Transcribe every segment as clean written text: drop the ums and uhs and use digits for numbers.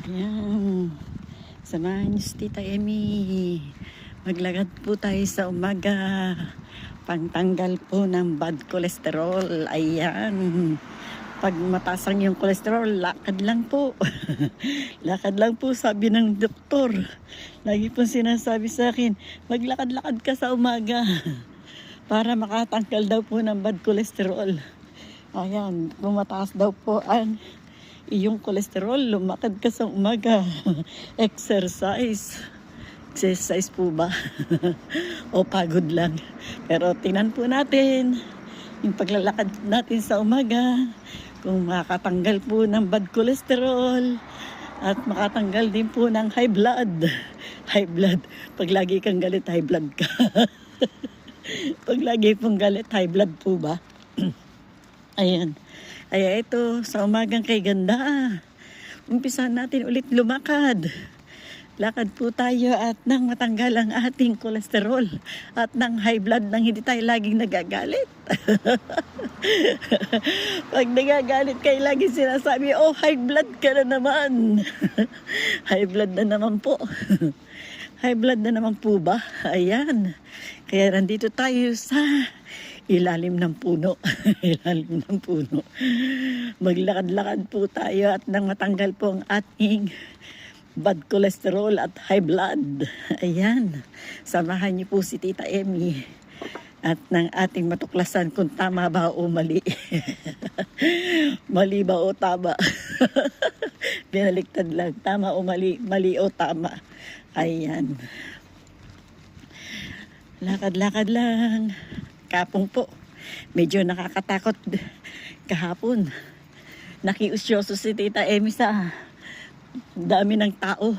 Ayan. Samahan niyo si Tita Emmy. Maglakad po tayo sa umaga. Pangtanggal po ng bad cholesterol. Ayan. Pag mataas ang yung cholesterol, lakad lang po. Lakad lang po, sabi ng doktor. Lagi po sinasabi sa akin, maglakad-lakad ka sa umaga. Para makatanggal daw po ng bad cholesterol. Ayan, kung mataas daw po ang iyong cholesterol, lumakad ka sa umaga. Exercise. Exercise po ba? O pagod lang? Pero tingnan po natin yung paglalakad natin sa umaga. Kung makatanggal po ng bad cholesterol at makatanggal din po ng high blood. High blood. Pag lagi kang galit, high blood ka. Pag lagi pong galit, high blood po ba? Ayan. Kaya ito, sa umagang kay ganda, umpisahan natin ulit lumakad. Lakad po tayo at nang matanggal ang ating kolesterol at ng high blood nang hindi tayo laging nagagalit. Pag nagagalit kayo, laging sinasabi, oh, high blood ka na naman. High blood na naman po. High blood na naman po ba? Ayan. Kaya nandito tayo sa ilalim ng puno. Ilalim ng puno. Maglakad-lakad po tayo at nang matanggal po ang ating bad cholesterol at high blood. Ayan. Samahan niyo po si Tita Emmy at ng ating matuklasan kung tama ba o mali. Mali ba o tama? Binaliktad lang. Tama o mali? Mali o tama? Ayan. Lakad-lakad lang. Kapong po. Medyo nakakatakot kahapon. Nakiusyoso si Tita Emmy sa dami ng tao.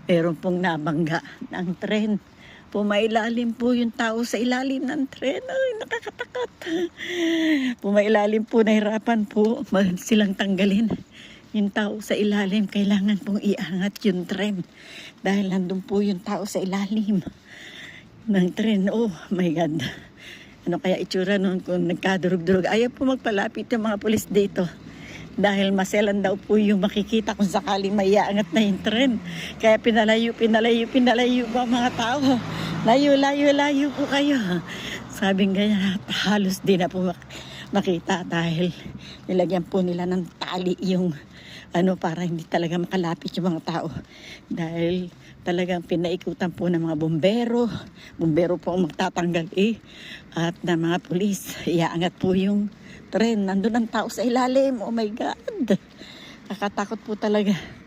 Meron pong nabangga ng tren. Pumailalim po yung tao sa ilalim ng tren. Ay, nakakatakot. Pumailalim po, nahirapan po silang tanggalin. Yung tao sa ilalim, kailangan pong iangat yung tren. Dahil nandun po yung tao sa ilalim ng tren. Oh my God. Ano kaya itsura nun kung nagkadurog-durog? Ayaw po magpalapit yung mga pulis dito. Dahil maselan daw po yung makikita kung sakaling may iangat na yung tren. Kaya pinalayo pa mga tao. Layo po kayo. Sabing ganyan, halos di na po makita dahil nilagyan po nila ng tali yung para hindi talaga makalapit yung mga tao. Dahil talagang pinaikutan po ng mga bombero. Bombero po ang magtatanggal at ng mga pulis. Iaangat po yung tren. Nandun ang tao sa ilalim. Oh my God. Nakatakot po talaga.